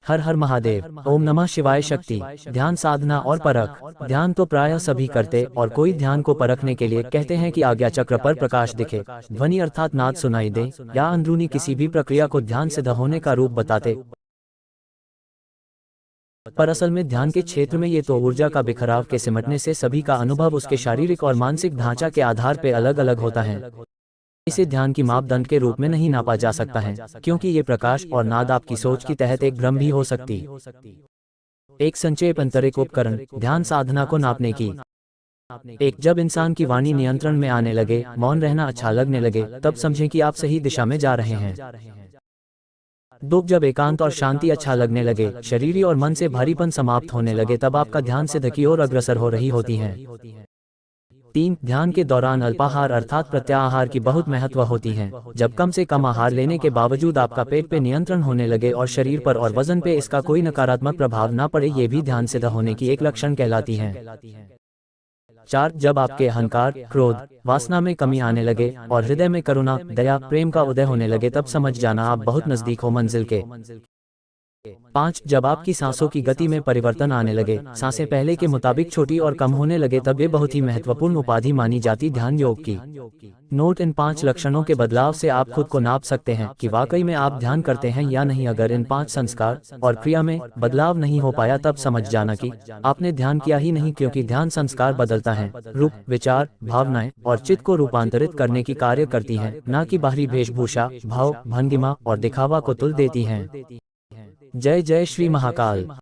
हर हर महादेव। ओम नमः शिवाय। शक्ति, ध्यान, साधना और परख। ध्यान तो प्रायः सभी करते और कोई ध्यान को परखने के लिए कहते हैं कि आज्ञा चक्र पर प्रकाश दिखे, ध्वनि अर्थात नाद सुनाई दे, या अंदरूनी किसी भी प्रक्रिया को ध्यान सिद्ध होने का रूप बताते। पर असल में ध्यान के क्षेत्र में ये तो ऊर्जा का बिखराव के सिमटने से सभी का अनुभव उसके शारीरिक और मानसिक ढांचा के आधार पर अलग अलग होता है। इसे ध्यान की मापदंड के रूप में नहीं नापा जा सकता है, क्योंकि ये प्रकाश और नाद आपकी सोच की तहत एक भ्रम भी हो सकती। एक संक्षेप अंतरिक उपकरण ध्यान साधना को नापने की। एक, जब इंसान की वाणी नियंत्रण में आने लगे, मौन रहना अच्छा लगने लगे, तब समझें कि आप सही दिशा में जा रहे हैं। दो, जब एकांत और शांति अच्छा लगने लगे, शरीर और मन से भारीपन समाप्त होने लगे, तब आपका ध्यान सिद्ध की ओर अग्रसर हो रही होती है। तीन, ध्यान के दौरान अल्पाहार अर्थात प्रत्याहार की बहुत महत्व होती है। जब कम से कम आहार लेने के बावजूद आपका पेट पे नियंत्रण होने लगे और शरीर पर और वजन पे इसका कोई नकारात्मक प्रभाव न पड़े, ये भी ध्यान सिद्ध होने की एक लक्षण कहलाती है। चार, जब आपके अहंकार, क्रोध, वासना में कमी आने लगे और हृदय में करुणा, दया, प्रेम का उदय होने लगे, तब समझ जाना आप बहुत नजदीक हो मंजिल के। पाँच, जब आपकी सांसों की गति में परिवर्तन आने लगे, सांसें पहले के मुताबिक छोटी और कम होने लगे, तब ये बहुत ही महत्वपूर्ण उपाधि मानी जाती ध्यान योग की। नोट, इन 5 लक्षणों के बदलाव से आप खुद को नाप सकते हैं कि वाकई में आप ध्यान करते हैं या नहीं। अगर इन 5 संस्कार और क्रिया में बदलाव नहीं हो पाया, तब समझ जाना कि आपने ध्यान किया ही नहीं, क्योंकि ध्यान संस्कार बदलता है, रूप, विचार, भावनाएं और चित्त को रूपांतरित करने की कार्य करती है, न कि बाहरी वेशभूषा, भाव, भंगिमा और दिखावा को तुल देती है। जय जय श्री महाकाल।